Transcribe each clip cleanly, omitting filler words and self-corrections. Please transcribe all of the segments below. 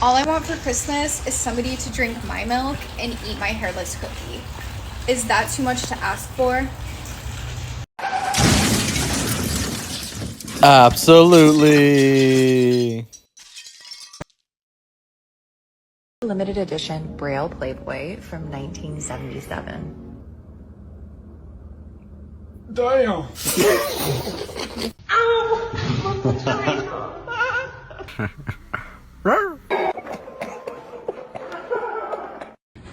All I want for Christmas is somebody to drink my milk and eat my hairless cookie. Is that too much to ask for? Absolutely. Limited edition Braille Playboy from 1977. Damn. Ow!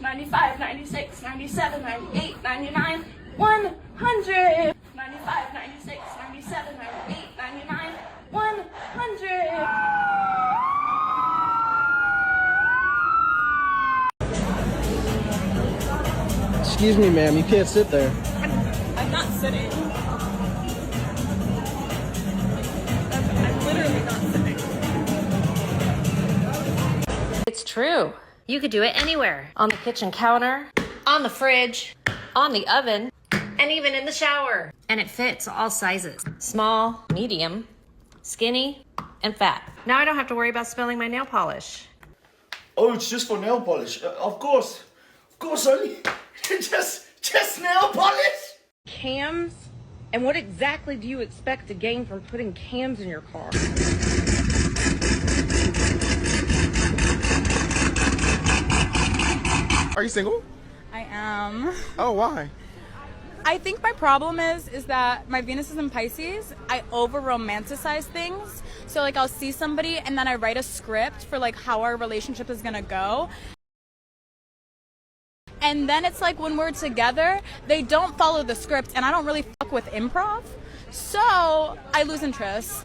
95, 96, 97, 98, 99, 100. 95, 96, 97, 98, 99, 100. Excuse me, ma'am. You can't sit there. I'm not sitting. I'm literally not sitting. It's true. You could do it anywhere. On the kitchen counter, on the fridge, on the oven, and even in the shower. And it fits all sizes. Small, medium, skinny, and fat. Now I don't have to worry about spilling my nail polish. Oh, it's just for nail polish. Of course, honey. just nail polish. Cams? And what exactly do you expect to gain from putting cams in your car? Are you single? I am. Oh, why? I think my problem is that my Venus is in Pisces. I over romanticize things. So like I'll see somebody and then I write a script for like how our relationship is gonna go. And then it's like when we're together, they don't follow the script and I don't really fuck with improv. So I lose interest.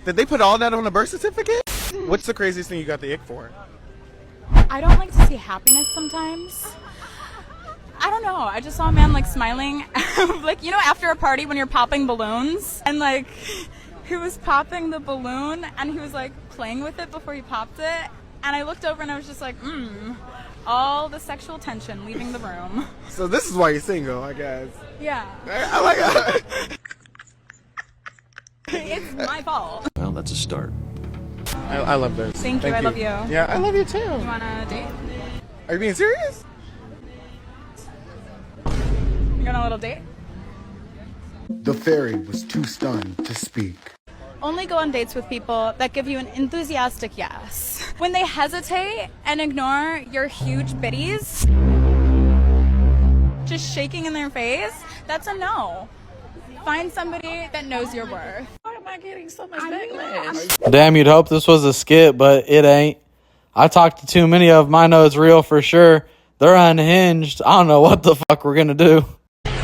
Did they put all that on a birth certificate? What's the craziest thing you got the ick for? I don't like to see happiness sometimes. I don't know. I just saw a man like smiling, like, you know, after a party when you're popping balloons and like he was popping the balloon and he was like playing with it before he popped it. And I looked over and I was just like, all the sexual tension leaving the room. So this is why you're single, I guess. Yeah. I like it. It's my fault. Well, that's a start. I love this. Thank you. I love you. Yeah, I love you too. You want a date? Are you being serious? You want a little date? The fairy was too stunned to speak. Only go on dates with people that give you an enthusiastic yes. When they hesitate and ignore your huge biddies, just shaking in their face, that's a no. Find somebody that knows your worth. Why am I getting so much backlash? Damn, you'd hope this was a skit, but it ain't. I talked to too many of them. I know it's real for sure. They're unhinged. I don't know what the fuck we're gonna do. Need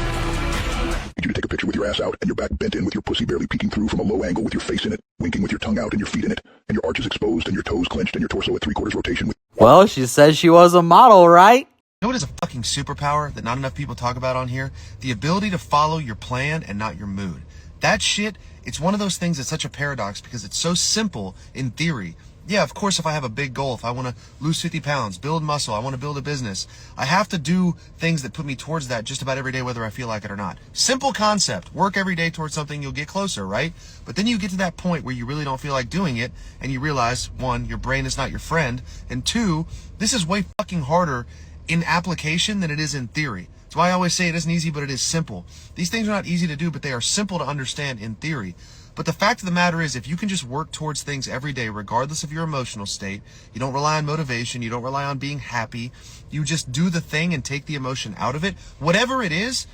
you to take a picture with your ass out and your back bent in with your pussy barely peeking through from a low angle with your face in it, winking with your tongue out and your feet in it, and your arches exposed and your toes clenched and your torso at 3/4 rotation with... Well, she said she was a model, right? You know what is a fucking superpower that not enough people talk about on here? The ability to follow your plan and not your mood. That shit, it's one of those things that's such a paradox because it's so simple in theory. Yeah, of course, if I have a big goal, if I want to lose 50 pounds, build muscle, I want to build a business, I have to do things that put me towards that just about every day, whether I feel like it or not. Simple concept. Work every day towards something, you'll get closer, right? But then you get to that point where you really don't feel like doing it, and you realize, one, your brain is not your friend, and two, this is way fucking harder in application than it is in theory. That's why I always say it isn't easy, but it is simple. These things are not easy to do, but they are simple to understand in theory. But the fact of the matter is, if you can just work towards things every day, regardless of your emotional state, you don't rely on motivation, you don't rely on being happy, you just do the thing and take the emotion out of it, whatever it is,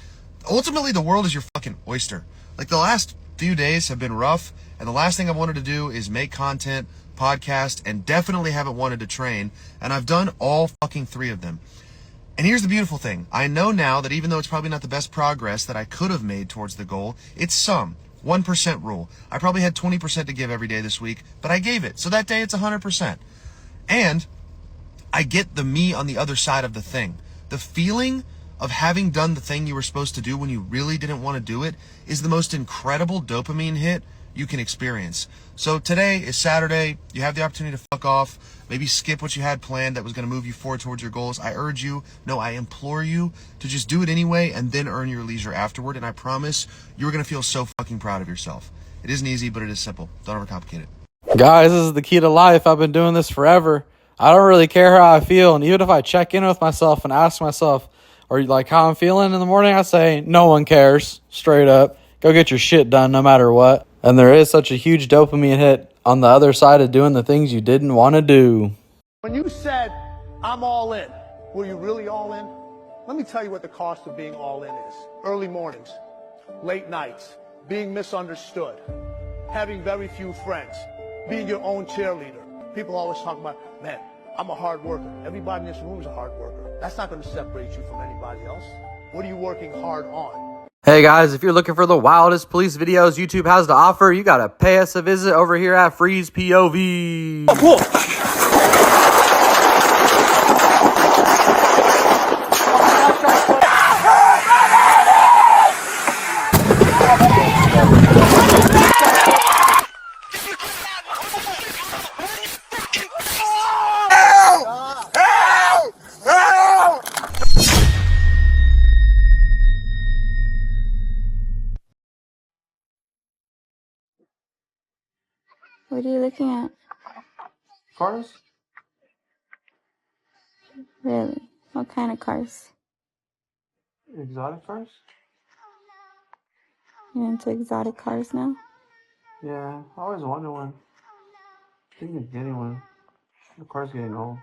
ultimately the world is your fucking oyster. Like the last few days have been rough, and the last thing I wanted to do is make content, podcast, and definitely haven't wanted to train, and I've done all fucking 3 of them. And here's the beautiful thing. I know now that even though it's probably not the best progress that I could have made towards the goal, it's some. 1% rule. I probably had 20% to give every day this week, but I gave it. So that day it's 100%. And I get the me on the other side of the thing. The feeling of having done the thing you were supposed to do when you really didn't want to do it is the most incredible dopamine hit you can experience. So today is Saturday. You have the opportunity to fuck off. Maybe skip what you had planned that was going to move you forward towards your goals. I urge you, no, I implore you to just do it anyway and then earn your leisure afterward. And I promise you're going to feel so fucking proud of yourself. It isn't easy, but it is simple. Don't overcomplicate it. Guys, this is the key to life. I've been doing this forever. I don't really care how I feel. And even if I check in with myself and ask myself, or like how I'm feeling in the morning, I say, no one cares. Straight up. Go get your shit done no matter what. And there is such a huge dopamine hit on the other side of doing the things you didn't want to do. When you said, I'm all in, were you really all in? Let me tell you what the cost of being all in is. Early mornings, late nights, being misunderstood, having very few friends, being your own cheerleader. People always talk about, man, I'm a hard worker. Everybody in this room is a hard worker. That's not going to separate you from anybody else. What are you working hard on? Hey guys, if you're looking for the wildest police videos YouTube has to offer, you gotta pay us a visit over here at FreezePOV. What are you looking at? Cars? Really? What kind of cars? Exotic cars? You into exotic cars now? Yeah, I always wanted one. Thinking of getting one. The car's getting old.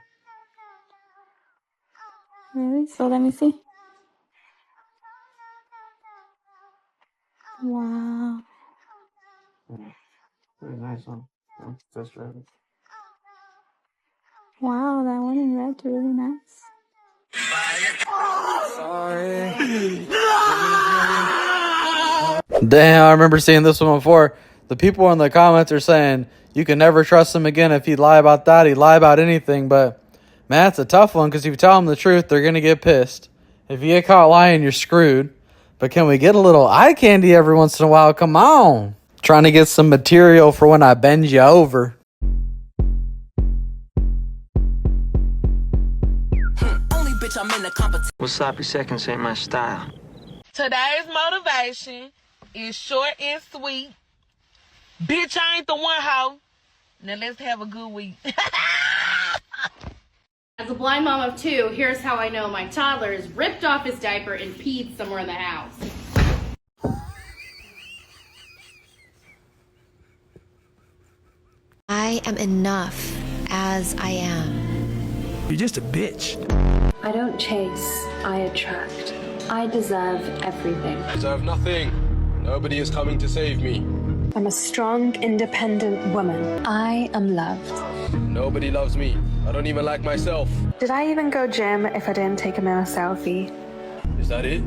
Really? So let me see. Wow. Yeah, really nice one. Test drive it. Wow, that one in red's really nice. Sorry. Damn, I remember seeing this one before. The people in the comments are saying you can never trust him again. If he'd lie about that, he'd lie about anything. But man, it's a tough one because if you tell them the truth, they're gonna get pissed. If you get caught lying, you're screwed. But can we get a little eye candy every once in a while? Come on. Trying to get some material for when I bend you over. Well, sloppy seconds ain't my style. Today's motivation is short and sweet. Bitch, I ain't the one hoe. Now let's have a good week. As a blind mom of two, here's how I know my toddler has ripped off his diaper and peed somewhere in the house. I am enough as I am. You're just a bitch. I don't chase, I attract. I deserve everything. I deserve nothing. Nobody is coming to save me. I'm a strong, independent woman. I am loved. Nobody loves me. I don't even like myself. Did I even go gym if I didn't take a mirror selfie? Is that it?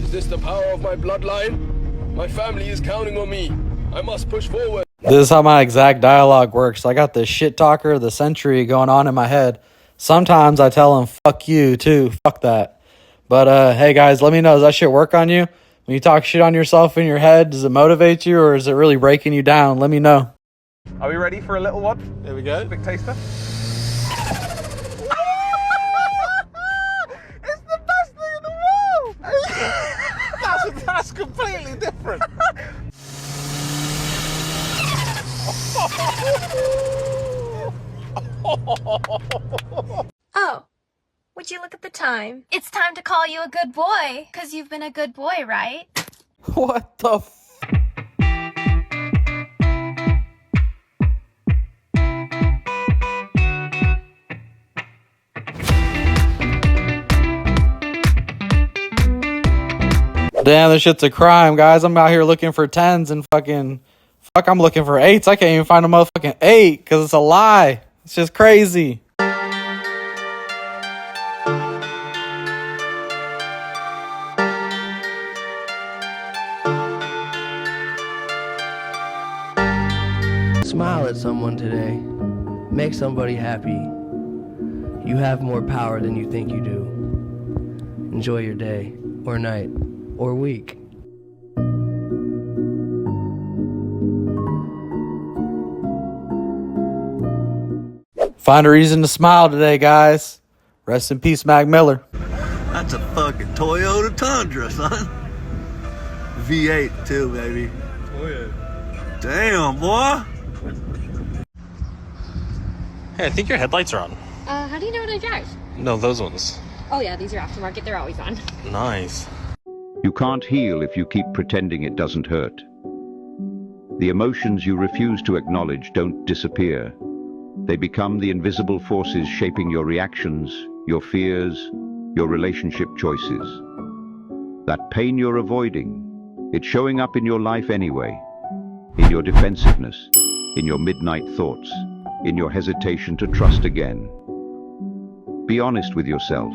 Is this the power of my bloodline? My family is counting on me. I must push forward. This is how my exact dialogue works. I got the shit talker of the century going on in my head. Sometimes I tell him, fuck you too. Fuck that. But hey guys, let me know. Does that shit work on you? When you talk shit on yourself in your head, does it motivate you or is it really breaking you down? Let me know. Are we ready for a little one? There we go. Quick taster. It's the best thing in the world! That's completely different. Oh, would you look at the time? It's time to call you a good boy, because you've been a good boy, right? What the f... Damn, this shit's a crime, guys. I'm out here looking for 10s and fucking... Fuck, I'm looking for 8s. I can't even find a motherfucking 8 because it's a lie. It's just crazy. Smile at someone today. Make somebody happy. You have more power than you think you do. Enjoy your day, or night, or week. Find a reason to smile today, guys. Rest in peace, Mac Miller. That's a fucking Toyota Tundra, son. V8 too, baby. Oh yeah. Damn, boy. Hey, I think your headlights are on. How do you know what I drive? No, those ones. Oh yeah, these are aftermarket. They're always on. Nice. You can't heal if you keep pretending it doesn't hurt. The emotions you refuse to acknowledge don't disappear. They become the invisible forces shaping your reactions, your fears, your relationship choices. That pain you're avoiding, it's showing up in your life anyway. In your defensiveness, in your midnight thoughts, in your hesitation to trust again. Be honest with yourself.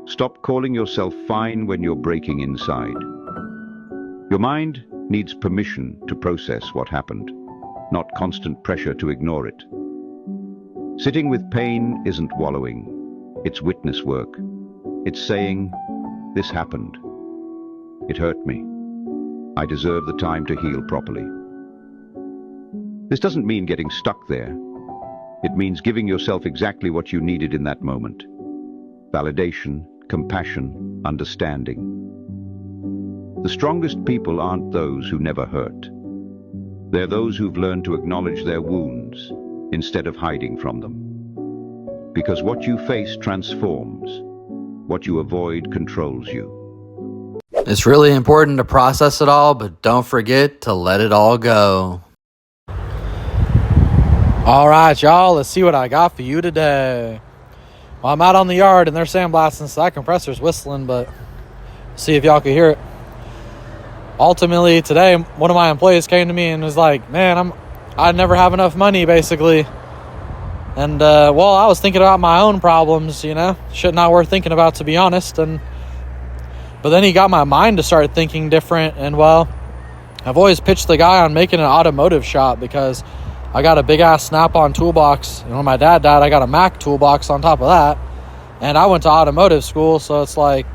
Stop calling yourself fine when you're breaking inside. Your mind needs permission to process what happened, not constant pressure to ignore it. Sitting with pain isn't wallowing. It's witness work. It's saying, this happened. It hurt me. I deserve the time to heal properly. This doesn't mean getting stuck there. It means giving yourself exactly what you needed in that moment. Validation, compassion, understanding. The strongest people aren't those who never hurt. They're those who've learned to acknowledge their wounds instead of hiding from them. Because what you face transforms. What you avoid controls you. It's really important to process it all, but don't forget to let it all go. All right, y'all, let's see what I got for you today. Well, I'm out on the yard and they're sandblasting, so that compressor's whistling, but see if y'all can hear it. Ultimately, today, one of my employees came to me and was like, man, I'd never have enough money, basically. And, well, I was thinking about my own problems, you know. Shit not worth thinking about, to be honest. But then he got my mind to start thinking different. And, well, I've always pitched the guy on making an automotive shop because I got a big-ass Snap-on toolbox. And when my dad died, I got a Mac toolbox on top of that. And I went to automotive school, so it's like,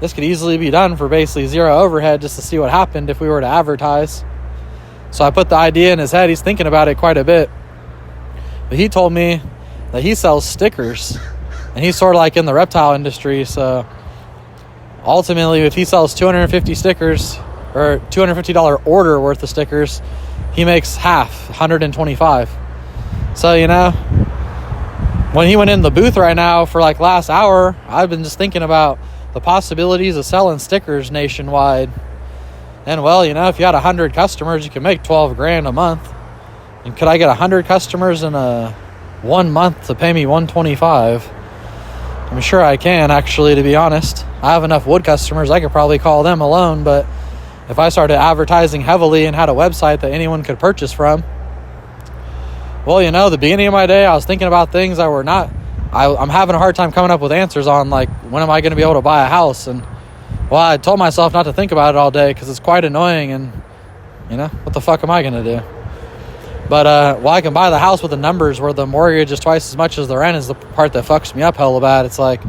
this could easily be done for basically zero overhead just to see what happened if we were to advertise. So I put the idea in his head. He's thinking about it quite a bit. But he told me that he sells stickers. And he's sort of like in the reptile industry. So ultimately, if he sells 250 stickers or $250 order worth of stickers, he makes half, 125. So, you know, when he went in the booth right now for like last hour, I've been just thinking about the possibilities of selling stickers nationwide. And well, you know, if you had 100 customers, you can make 12 grand a month. And could I get 100 customers in 1 month to pay me 125? I'm sure I can, actually, to be honest. I have enough wood customers, I could probably call them alone, but if I started advertising heavily and had a website that anyone could purchase from, well, you know, the beginning of my day, I was thinking about things that were not, I'm having a hard time coming up with answers on, like, when am I going to be able to buy a house? And, well, I told myself not to think about it all day because it's quite annoying and, you know, what the fuck am I going to do? But, well, I can buy the house with the numbers where the mortgage is twice as much as the rent is the part that fucks me up hella bad. It's like,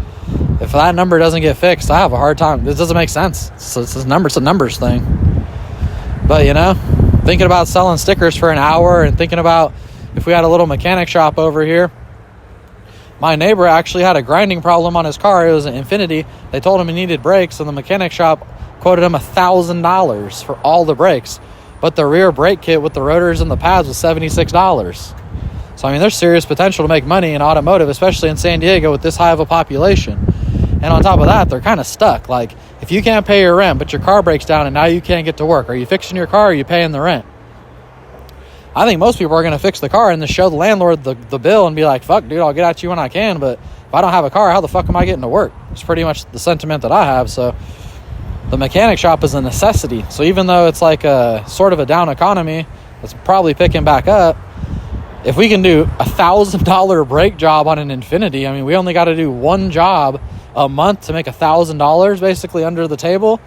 if that number doesn't get fixed, I have a hard time. This doesn't make sense. It's a numbers thing. But, you know, thinking about selling stickers for an hour and thinking about if we had a little mechanic shop over here. My neighbor actually had a grinding problem on his car. It was an Infiniti. They told him he needed brakes, and the mechanic shop quoted him $1,000 for all the brakes. But the rear brake kit with the rotors and the pads was $76. So, I mean, there's serious potential to make money in automotive, especially in San Diego with this high of a population. And on top of that, they're kind of stuck. Like, if you can't pay your rent, but your car breaks down and now you can't get to work, are you fixing your car or are you paying the rent? I think most people are going to fix the car and then show the landlord the bill and be like, fuck, dude, I'll get at you when I can. But if I don't have a car, how the fuck am I getting to work? It's pretty much the sentiment that I have. So the mechanic shop is a necessity. So even though it's like a sort of a down economy, it's probably picking back up. If we can do $1,000 brake job on an Infiniti, I mean, we only got to do one job a month to make $1,000 basically under the table.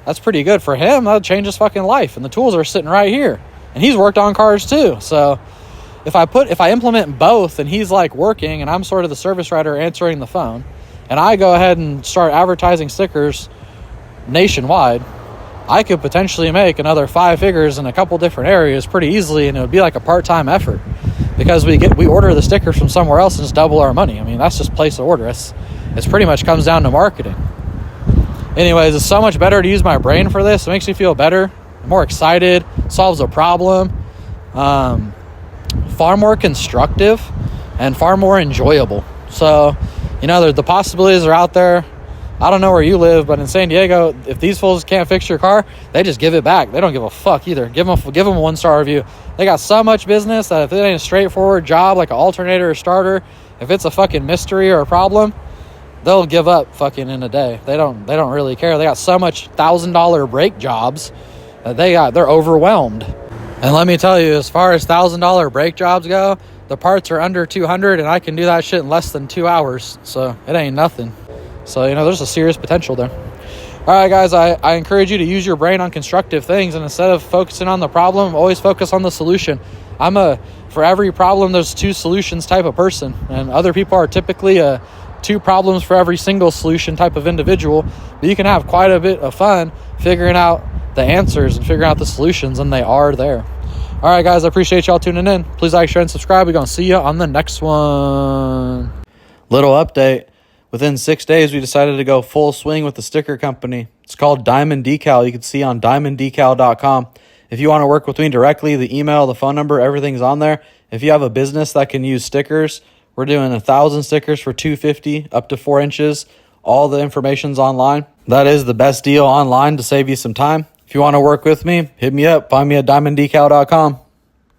That's pretty good for him. That'll change his fucking life. And the tools are sitting right here. And he's worked on cars too. So if I implement both and he's like working and I'm sort of the service writer answering the phone and I go ahead and start advertising stickers nationwide, I could potentially make another 5 figures in a couple different areas pretty easily, and it would be like a part-time effort because we order the stickers from somewhere else and just double our money. I mean, that's just place the order. It's pretty much comes down to marketing. Anyways, it's so much better to use my brain for this. It makes me feel better, more excited, solves a problem, far more constructive. and far more enjoyable. So, you know, the possibilities are out there. I don't know where you live, but in San Diego, if these fools can't fix your car, they just give it back. They don't give a fuck either. Give them a 1-star review. They got so much business that if it ain't a straightforward job like an alternator or starter, if it's a fucking mystery or a problem, they'll give up fucking in a day. They don't really care. They got so much $1,000 brake jobs that they're overwhelmed. And let me tell you, as far as $1,000 brake jobs go, the parts are under 200, and I can do that shit in less than 2 hours. So it ain't nothing. So, you know, there's a serious potential there. All right, guys, I encourage you to use your brain on constructive things, and instead of focusing on the problem, always focus on the solution. For every problem, there's 2 solutions type of person, and other people are typically 2 problems for every single solution type of individual. But you can have quite a bit of fun figuring out the answers and figuring out the solutions, and they are there. All right, guys, I appreciate y'all tuning in. Please like, share, and subscribe. We're going to see you on the next one. Little update. Within 6 days, we decided to go full swing with the sticker company. It's called Diamond Decal. You can see on diamonddecal.com. If you want to work with me directly, the email, the phone number, everything's on there. If you have a business that can use stickers, we're doing 1,000 stickers for $250 up to 4 inches. All the information's online. That is the best deal online to save you some time. If you want to work with me, hit me up. Find me at diamonddecal.com.